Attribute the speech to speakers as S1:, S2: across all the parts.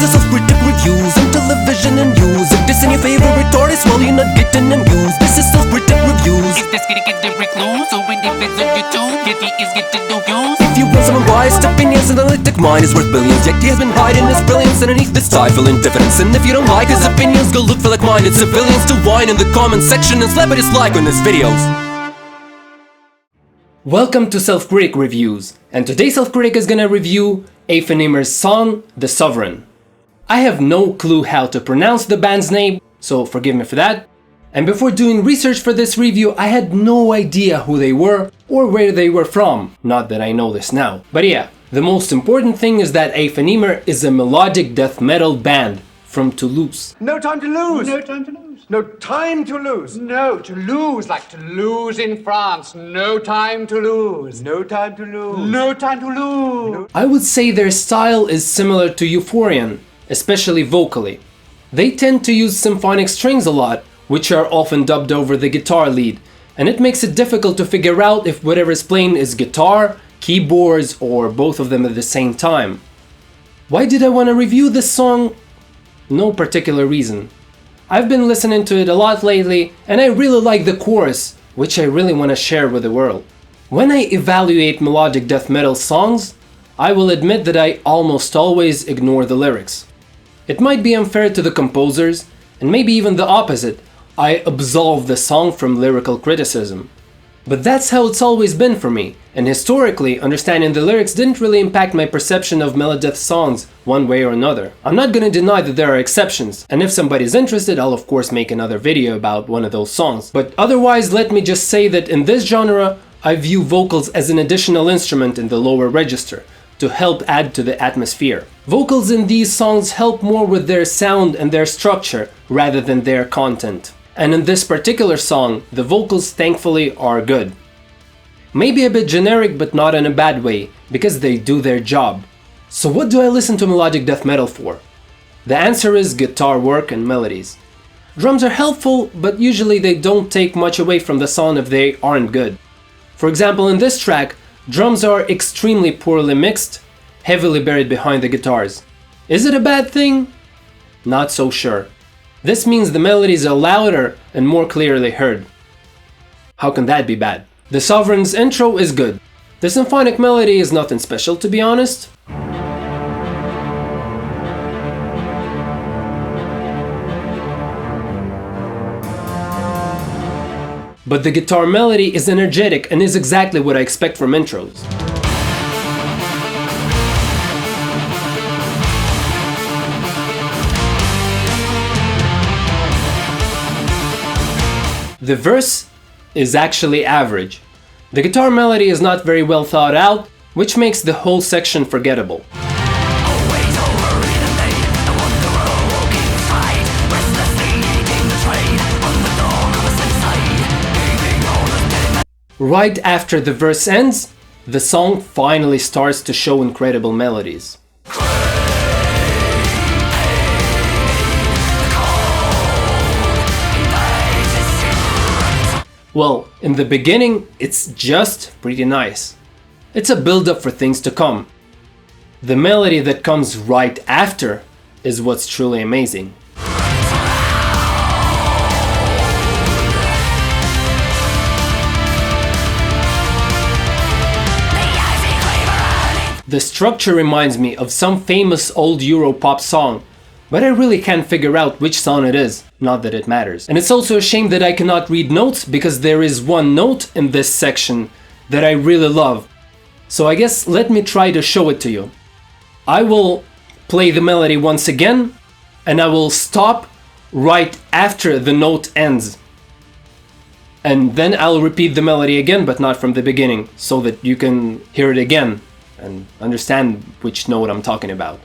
S1: These are self-critic reviews on television and news. If this ain't your favorite artist, well, you're not getting the news. This is self-critic reviews.
S2: If this gonna get the recluse, so when it fits on YouTube, get the is get to do views.
S1: If you want some biased opinions, an analytic mind is worth billions. Yet he has been hiding his brilliance underneath this stifling indifference. And if you don't like his opinions, go look for like-minded civilians to whine in the comment section and slap a dislike on his videos. Welcome to Self-Critic Reviews, and today Self-Critic is gonna review Aephanemer's song, The Sovereign. I have no clue how to pronounce the band's name, so forgive me for that. And before doing research for this review, I had no idea who they were or where they were from. Not that I know this now. But yeah, the most important thing is that Aephanemer is a melodic death metal band from Toulouse.
S3: No time to lose!
S4: No time to lose.
S3: No time to lose!
S4: No, to lose, like to lose in France. No time to lose.
S3: No time to lose!
S4: No time to lose.
S1: I would say their style is similar to Euphorion, especially vocally. They tend to use symphonic strings a lot, which are often dubbed over the guitar lead, and it makes it difficult to figure out if whatever is playing is guitar, keyboards, or both of them at the same time. Why did I want to review this song? No particular reason. I've been listening to it a lot lately, and I really like the chorus, which I really want to share with the world. When I evaluate melodic death metal songs, I will admit that I almost always ignore the lyrics. It might be unfair to the composers, and maybe even the opposite. I absolve the song from lyrical criticism. But that's how it's always been for me, and historically, understanding the lyrics didn't really impact my perception of melodeath songs one way or another. I'm not gonna deny that there are exceptions, and if somebody's interested, I'll of course make another video about one of those songs. But otherwise, let me just say that in this genre, I view vocals as an additional instrument in the lower register, to help add to the atmosphere. Vocals in these songs help more with their sound and their structure, rather than their content. And in this particular song, the vocals thankfully are good. Maybe a bit generic, but not in a bad way, because they do their job. So what do I listen to melodic death metal for? The answer is guitar work and melodies. Drums are helpful, but usually they don't take much away from the song if they aren't good. For example, in this track, drums are extremely poorly mixed, heavily buried behind the guitars. Is it a bad thing? Not so sure. This means the melodies are louder and more clearly heard. How can that be bad? The Sovereign's intro is good. The symphonic melody is nothing special, to be honest. But the guitar melody is energetic and is exactly what I expect from intros. The verse is actually average. The guitar melody is not very well thought out, which makes the whole section forgettable. Right after the verse ends, the song finally starts to show incredible melodies. Well, in the beginning, it's just pretty nice. It's a build-up for things to come. The melody that comes right after is what's truly amazing. The structure reminds me of some famous old Euro pop song, but I really can't figure out which song it is, not that it matters. And it's also a shame that I cannot read notes, because there is one note in this section that I really love. So I guess let me try to show it to you. I will play the melody once again, and I will stop right after the note ends. And then I'll repeat the melody again, but not from the beginning, so that you can hear it again and understand which note I'm talking about.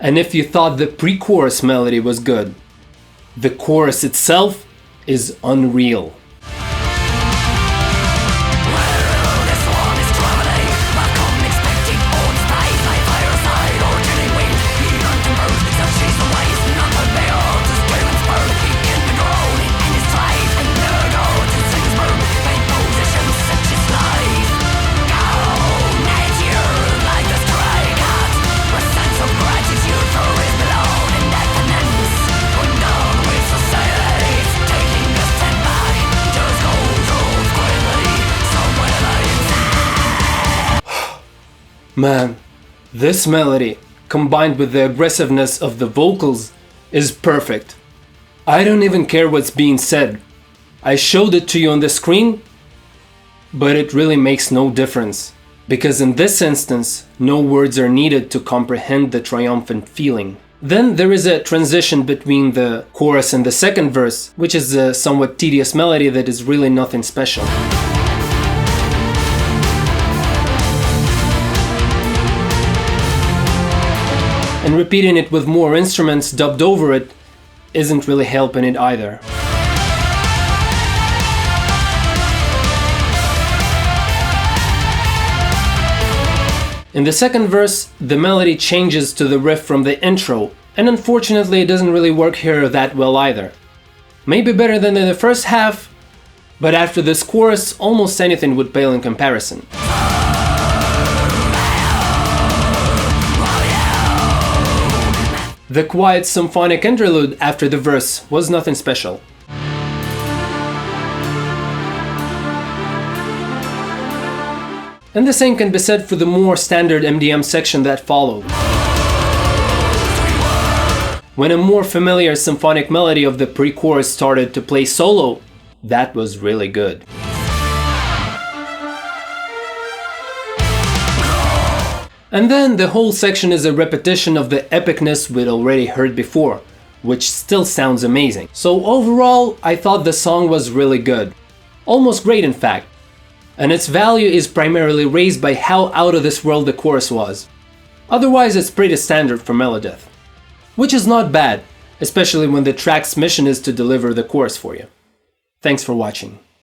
S1: And if you thought the pre-chorus melody was good, the chorus itself is unreal. Man, this melody, combined with the aggressiveness of the vocals, is perfect. I don't even care what's being said. I showed it to you on the screen, but it really makes no difference, because in this instance, no words are needed to comprehend the triumphant feeling. Then there is a transition between the chorus and the second verse, which is a somewhat tedious melody that is really nothing special. And repeating it with more instruments dubbed over it isn't really helping it either. In the second verse, the melody changes to the riff from the intro, and unfortunately it doesn't really work here that well either. Maybe better than in the first half, but after this chorus, almost anything would pale in comparison. The quiet symphonic interlude after the verse was nothing special. And the same can be said for the more standard MDM section that followed. When a more familiar symphonic melody of the pre-chorus started to play solo, that was really good. And then the whole section is a repetition of the epicness we'd already heard before, which still sounds amazing. So overall, I thought the song was really good. Almost great in fact. And its value is primarily raised by how out of this world the chorus was. Otherwise it's pretty standard for Melodeath. Which is not bad, especially when the track's mission is to deliver the chorus for you. Thanks for watching.